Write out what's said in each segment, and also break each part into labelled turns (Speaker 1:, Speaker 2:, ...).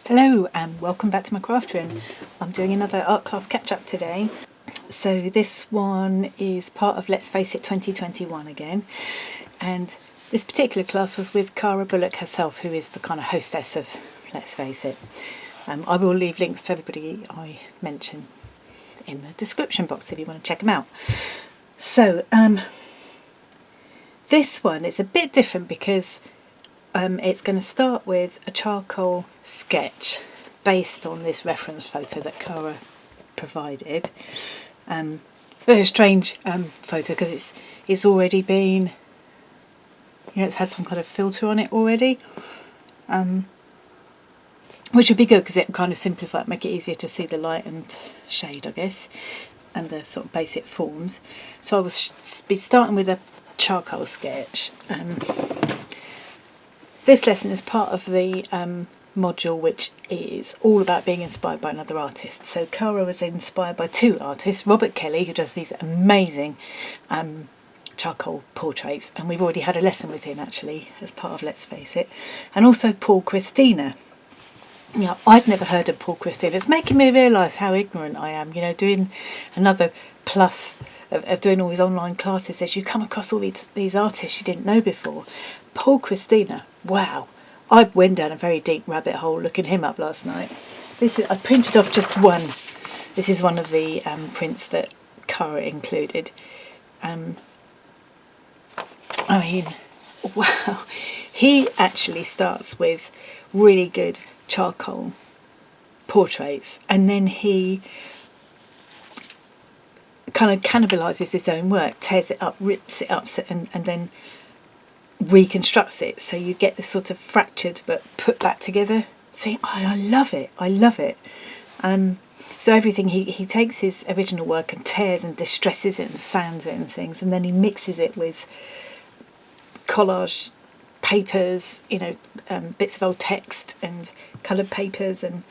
Speaker 1: Hello and welcome back to my craft room. I'm doing another art class catch up today. So this one is part of Let's Face It 2021 again, and this particular class was with Kara Bullock herself, who is the kind of hostess of Let's Face It. I will leave links to everybody I mention in the description box if you want to check them out. So this one is a bit different because it's going to start with a charcoal sketch based on this reference photo that Kara provided. It's a very strange photo because it's already been, it's had some kind of filter on it already, which would be good because it kind of simplify it, make it easier to see the light and shade, I guess, and the sort of basic forms. So I will be starting with a charcoal sketch. This lesson is part of the module which is all about being inspired by another artist. So Kara was inspired by two artists, Robert Kelley, who does these amazing charcoal portraits, and we've already had a lesson with him actually as part of Let's Face It, and also Paul Cristina. I'd never heard of Paul Cristina. It's making me realise how ignorant I am, doing another plus of doing all these online classes as you come across all these artists you didn't know before. Paul Cristina, wow. I went down a very deep rabbit hole looking him up last night. I printed off just one. This is one of the prints that Kara included. Wow. He actually starts with really good charcoal portraits, and then he kind of cannibalises his own work, tears it up, rips it up, and then reconstructs it, so you get this sort of fractured but put back together. See, I love it. So everything, he takes his original work and tears and distresses it and sands it and things, and then he mixes it with collage papers, bits of old text and coloured papers and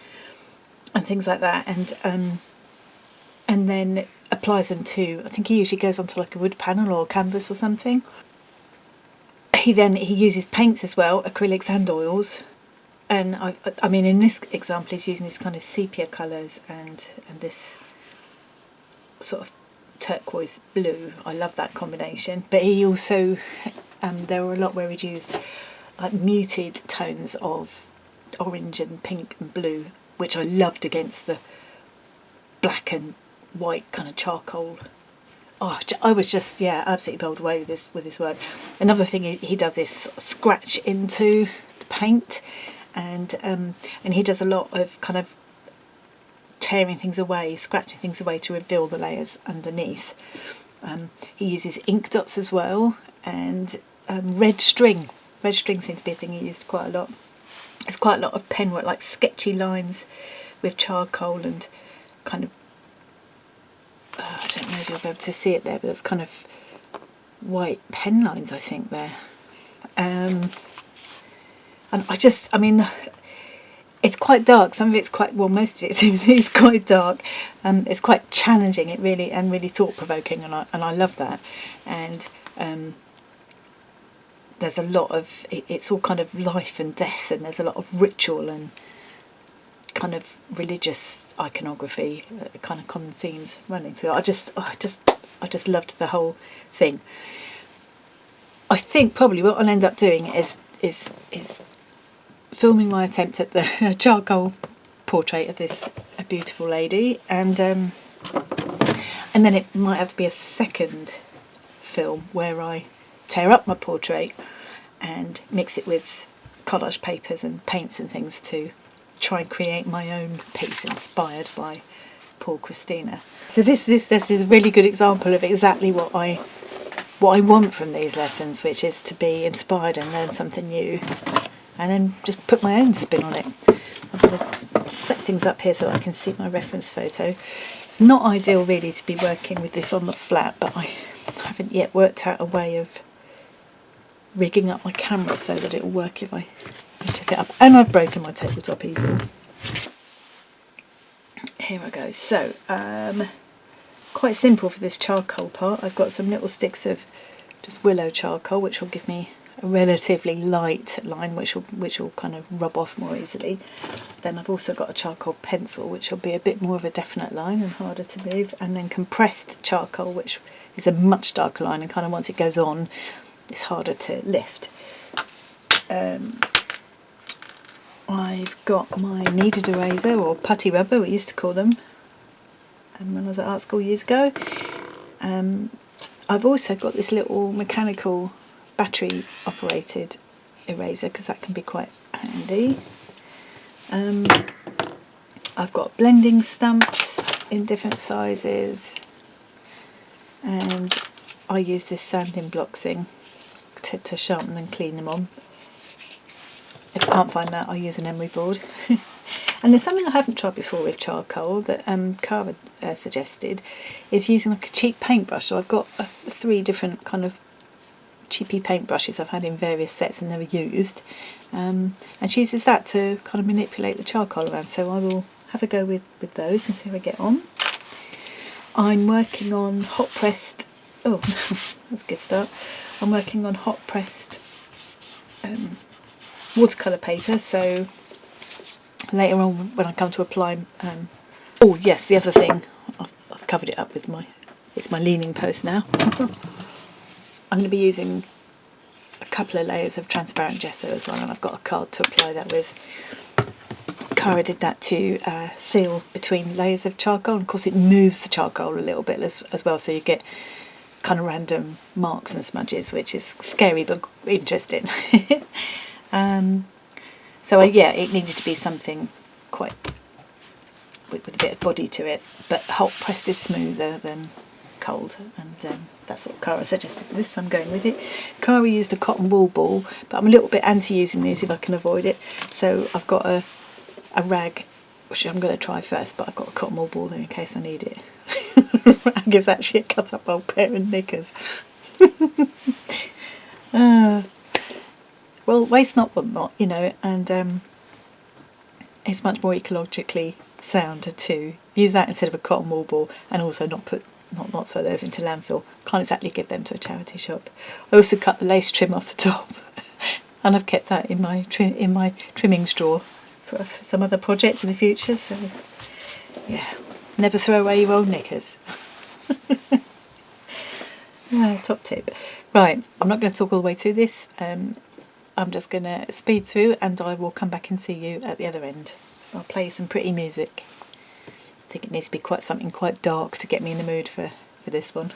Speaker 1: things like that, and then applies them to, I think he usually goes onto like a wood panel or canvas or something. He uses paints as well, acrylics and oils, and I mean in this example he's using this kind of sepia colours and this sort of turquoise blue. I love that combination. But he also there were a lot where he'd used like muted tones of orange and pink and blue, which I loved against the black and white kind of charcoal. Oh, I was just absolutely bowled away with his work. Another thing he does is scratch into the paint, and he does a lot of kind of tearing things away, scratching things away to reveal the layers underneath. He uses ink dots as well, and red string. Red string seems to be a thing he used quite a lot. There's quite a lot of pen work, like sketchy lines with charcoal and kind of, I don't know if you'll be able to see it there, but there's kind of white pen lines, I think, there. And it's quite dark. Some of it's most of it is quite dark. It's quite challenging. It really thought-provoking, and I love that. And there's a lot of, it's all kind of life and death, and there's a lot of ritual and kind of religious iconography, kind of common themes running through. I just loved the whole thing. I think probably what I'll end up doing is filming my attempt at the charcoal portrait of this beautiful lady, and then it might have to be a second film where I tear up my portrait and mix it with collage papers and paints and things to try and create my own piece inspired by Paul Cristina. So this is a really good example of exactly what I want from these lessons, which is to be inspired and learn something new, and then just put my own spin on it. I'm going to set things up here so I can see my reference photo. It's not ideal really to be working with this on the flat, but I haven't yet worked out a way of rigging up my camera so that it'll work if I took it up. And I've broken my tabletop easel. Here I go. So quite simple for this charcoal part. I've got some little sticks of just willow charcoal, which will give me a relatively light line which will kind of rub off more easily. Then I've also got a charcoal pencil which will be a bit more of a definite line and harder to move, and then compressed charcoal which is a much darker line and kind of once it goes on it's harder to lift. I've got my kneaded eraser, or putty rubber we used to call them when I was at art school years ago. I've also got this little mechanical battery operated eraser because that can be quite handy. I've got blending stamps in different sizes, and I use this sanding block thing to sharpen and clean them on. If I can't find that, I use an emery board. And there's something I haven't tried before with charcoal that Kara suggested, is using like a cheap paintbrush. So I've got 3 different kind of cheapy paintbrushes I've had in various sets and never used. And she uses that to kind of manipulate the charcoal around. So I will have a go with those and see how I get on. I'm working on hot pressed, oh, that's a good start. I'm working on hot pressed watercolour paper, so later on when I come to apply, oh yes, the other thing, I've covered it up with it's my leaning post now. I'm going to be using a couple of layers of transparent gesso as well, and I've got a card to apply that with. Kara did that to seal between layers of charcoal, and of course it moves the charcoal a little bit as well, so you get kind of random marks and smudges, which is scary but interesting. So yeah, it needed to be something quite with a bit of body to it, but hot pressed is smoother than cold, and that's what Kara suggested for this, so I'm going with it. Kara used a cotton wool ball, but I'm a little bit anti using these if I can avoid it, so I've got a rag, which I'm going to try first, but I've got a cotton wool ball there in case I need it. Rag is actually a cut up old pair of knickers. Well, waste not, want not, you know, and it's much more ecologically sound to use that instead of a cotton wool ball, and also not throw those into landfill. Can't exactly give them to a charity shop. I also cut the lace trim off the top, and I've kept that in my trimmings drawer for some other project in the future. So yeah, never throw away your old knickers. Top tip. Right, I'm not going to talk all the way through this. I'm just going to speed through, and I will come back and see you at the other end. I'll play some pretty music. I think it needs to be something quite dark to get me in the mood for this one.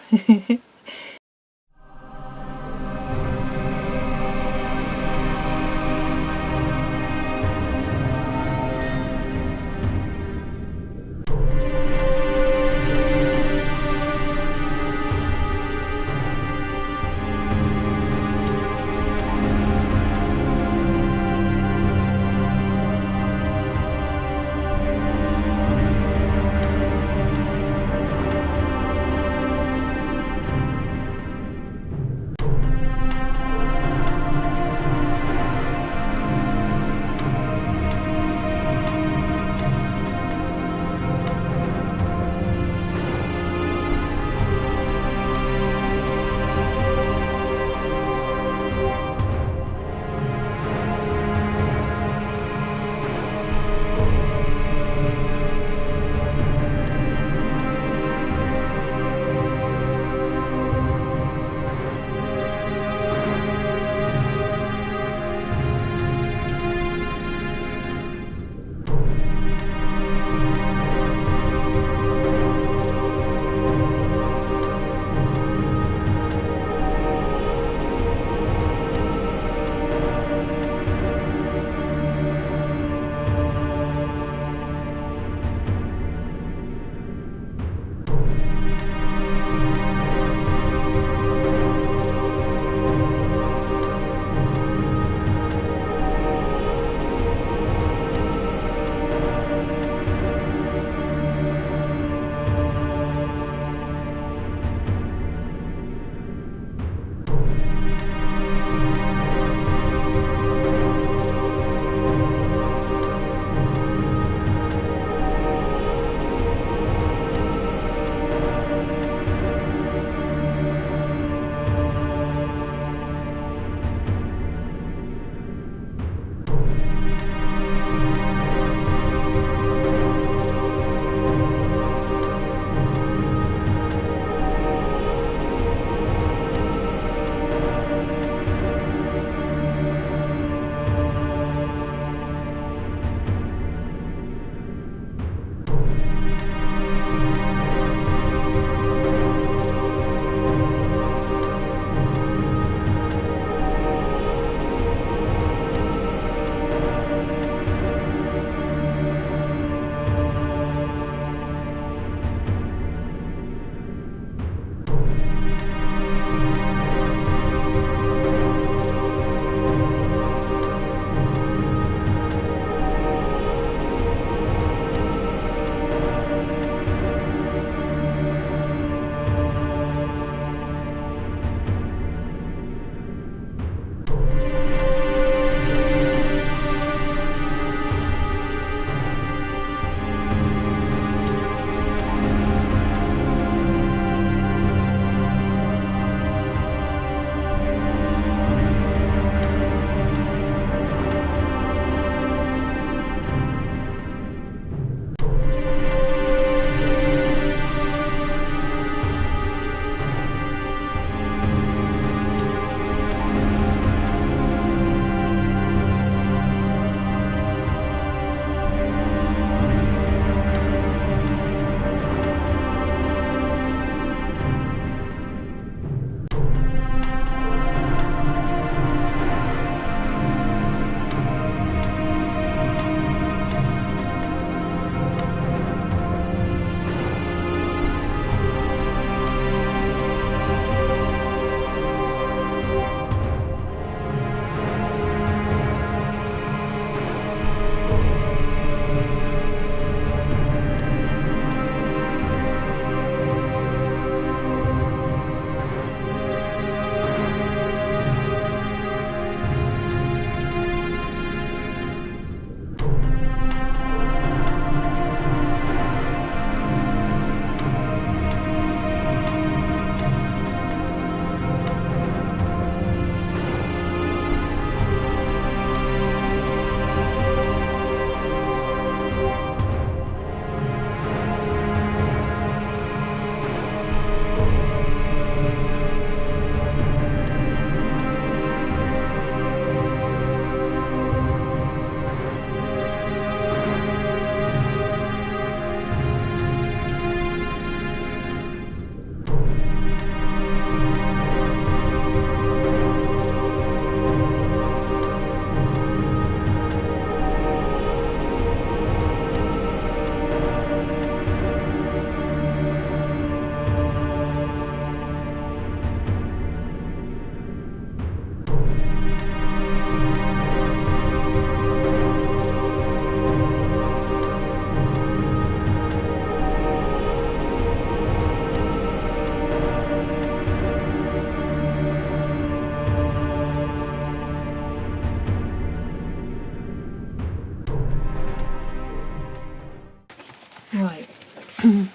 Speaker 1: I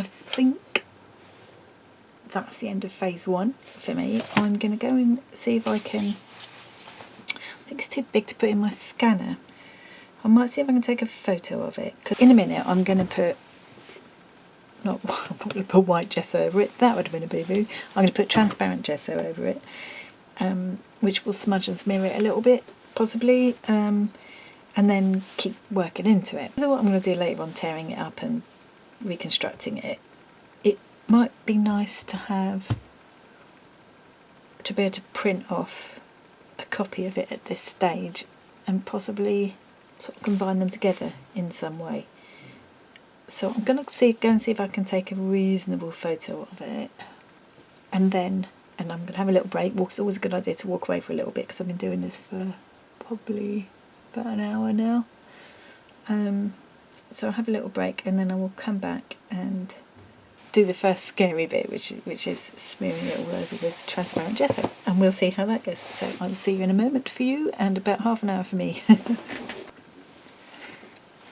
Speaker 1: think that's the end of phase 1 for me. I'm going to go and see if I can, I think it's too big to put in my scanner. I might see if I can take a photo of it, because in a minute I'm going to put, I'm not going to put white gesso over it, that would have been a boo-boo. I'm going to put transparent gesso over it, which will smudge and smear it a little bit, possibly, and then keep working into it. So what I'm going to do later on, tearing it up and reconstructing it, it might be nice to be able to print off a copy of it at this stage and possibly sort of combine them together in some way. So I'm going to go and see if I can take a reasonable photo of it, and I'm going to have a little break. It's always a good idea to walk away for a little bit, because I've been doing this for probably about an hour now. So I'll have a little break, and then I will come back and do the first scary bit, which is smearing it all over with transparent gesso, and we'll see how that goes. So I will see you in a moment for you, and about half an hour for me.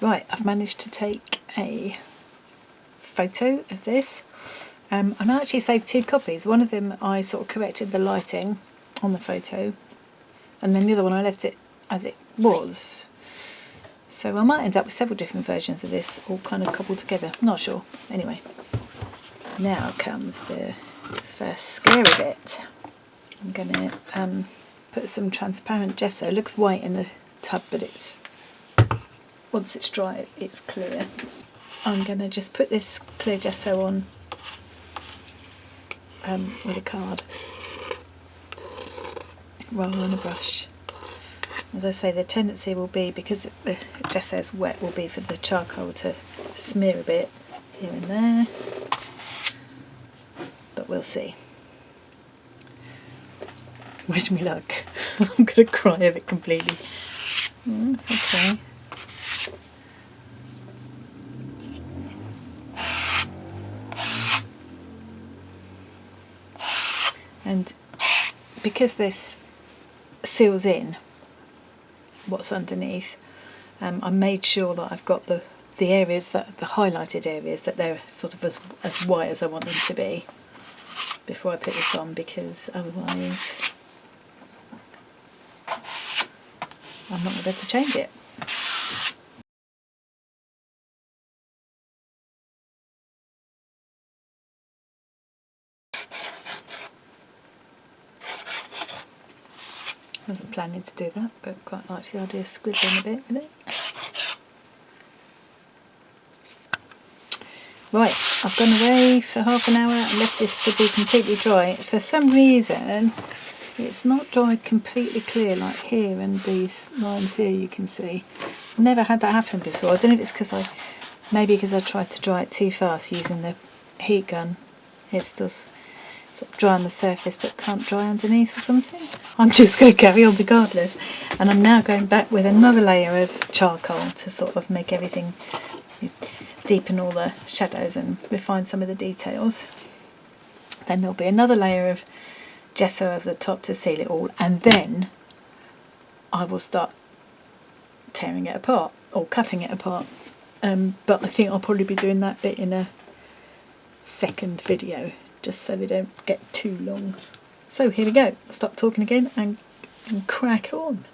Speaker 1: Right, I've managed to take a photo of this. I actually saved 2 copies. One of them I sort of corrected the lighting on the photo, and then the other one I left it as it was. So I might end up with several different versions of this, all kind of cobbled together. I'm not sure. Anyway, now comes the first scary bit. I'm going to put some transparent gesso. It looks white in the tub, but once it's dry, it's clear. I'm going to just put this clear gesso on with a card rather than a brush. As I say, the tendency will be, because the gesso is wet, will be for the charcoal to smear a bit here and there, but we'll see. Wish me luck. I'm going to cry of it completely. It's okay. And because this seals in what's underneath, I made sure that I've got the areas, the highlighted areas, that they're sort of as white as I want them to be before I put this on, because otherwise I'm not going to be able to change it. I wasn't planning to do that, but quite liked the idea of scribbling a bit with it. Right, I've gone away for half an hour and left this to be completely dry. For some reason, it's not dried completely clear, like here and these lines here you can see. I've never had that happen before. I don't know if it's because maybe because I tried to dry it too fast using the heat gun. It's still sort of dry on the surface but can't dry underneath or something. I'm just going to carry on regardless, and I'm now going back with another layer of charcoal to sort of make everything, deepen all the shadows and refine some of the details. Then there'll be another layer of gesso over the top to seal it all, and then I will start tearing it apart or cutting it apart, but I think I'll probably be doing that bit in a second video, just so we don't get too long. So here we go, I'll stop talking again and crack on.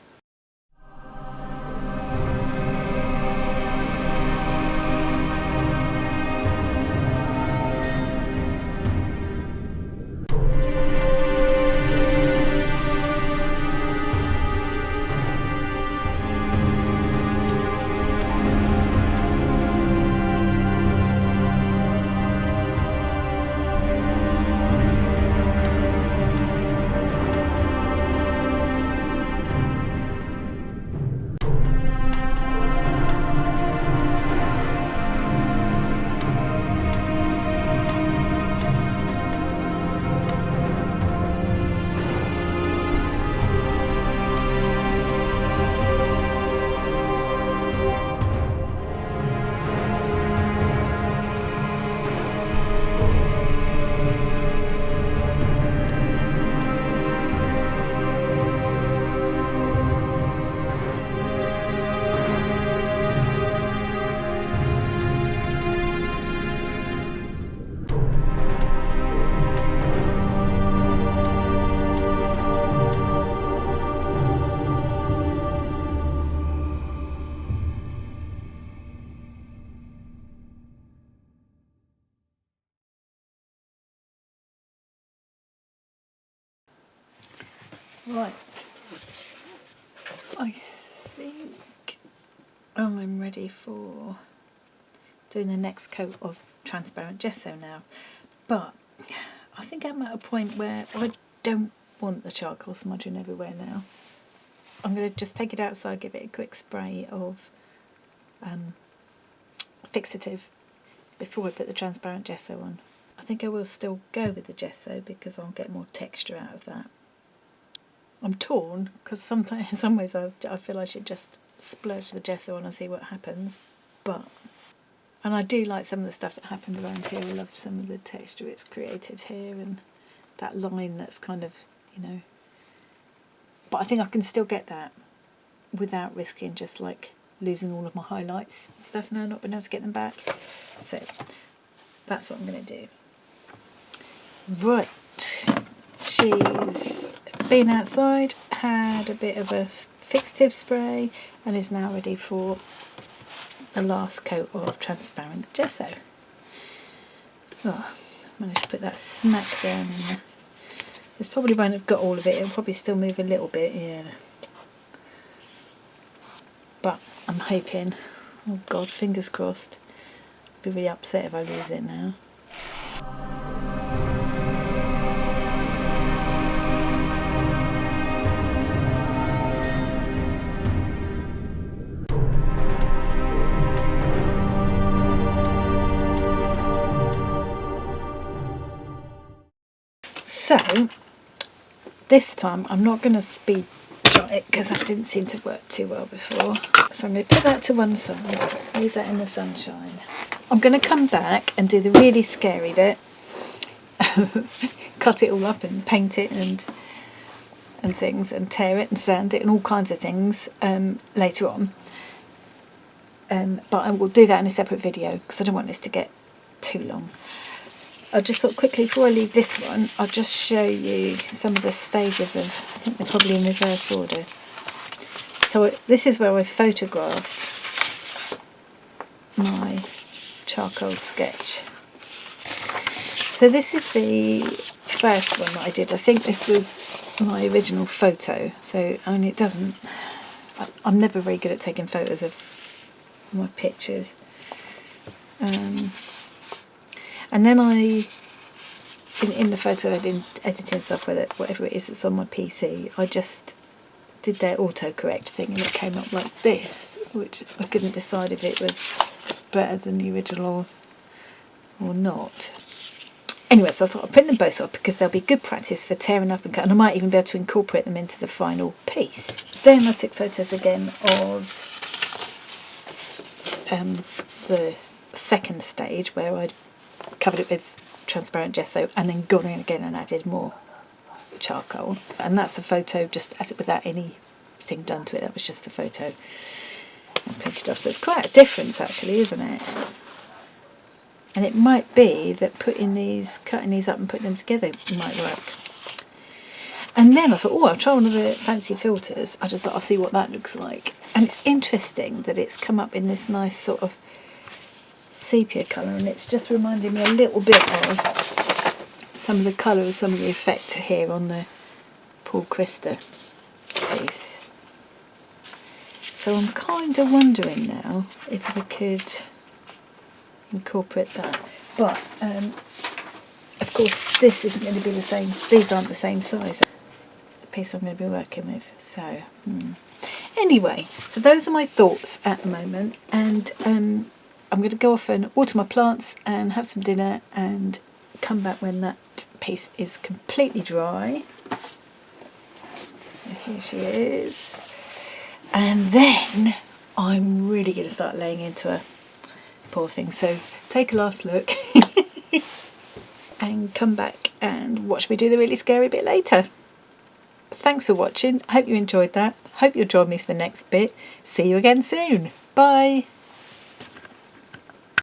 Speaker 1: Right, I think I'm ready for doing the next coat of transparent gesso now, but I think I'm at a point where I don't want the charcoal smudging everywhere now. I'm going to just take it outside, give it a quick spray of fixative before I put the transparent gesso on. I think I will still go with the gesso because I'll get more texture out of that. I'm torn because sometimes, in some ways, I feel I should just splurge the gesso on and see what happens. And I do like some of the stuff that happened around here. I love some of the texture it's created here and that line that's kind of, you know. But I think I can still get that without risking just like losing all of my highlights and stuff now, not being able to get them back. So that's what I'm going to do. Right, she's been outside, had a bit of a fixative spray and is now ready for the last coat of transparent gesso. Oh, managed to put that smack down in there. This probably won't have got all of it, it'll probably still move a little bit, yeah. But I'm hoping, oh God, fingers crossed, I'll be really upset if I lose it now. So, this time I'm not going to speed shot it because that didn't seem to work too well before. So I'm going to put that to one side, leave that in the sunshine. I'm going to come back and do the really scary bit. Cut it all up and paint it and things and tear it and sand it and all kinds of things later on. But I will do that in a separate video because I don't want this to get too long. I just thought quickly before I leave this one, I'll just show you some of the stages of, I think they're probably in reverse order. So this is where I photographed my charcoal sketch. So this is the first one that I did. I think this was my original photo. So, I mean, it doesn't, I'm never very good at taking photos of my pictures. And then in the photo editing software, that whatever it is that's on my PC, I just did their autocorrect thing and it came up like this, which I couldn't decide if it was better than the original or not. Anyway, so I thought I'd print them both off because they'll be good practice for tearing up and cutting. I might even be able to incorporate them into the final piece. Then I took photos again of the second stage where I'd covered it with transparent gesso and then gone in again and added more charcoal, and that's the photo just as it, without anything done to it. That was just a photo and printed off. So it's quite a difference actually, isn't it? And it might be that cutting these up and putting them together might work. And then I thought, oh, I'll try one of the fancy filters. I just thought I'll see what that looks like. And it's interesting that it's come up in this nice sort of sepia colour, and it's just reminding me a little bit of some of the colour, some of the effect here on the Paul Cristina piece. So I'm kind of wondering now if I could incorporate that. But of course this isn't going to be the same, these aren't the same size, the piece I'm going to be working with. So anyway, so those are my thoughts at the moment, and I'm going to go off and water my plants and have some dinner and come back when that piece is completely dry. And here she is. And then I'm really going to start laying into her, poor thing. So take a last look and come back and watch me do the really scary bit later. Thanks for watching. I hope you enjoyed that. Hope you'll join me for the next bit. See you again soon. Bye.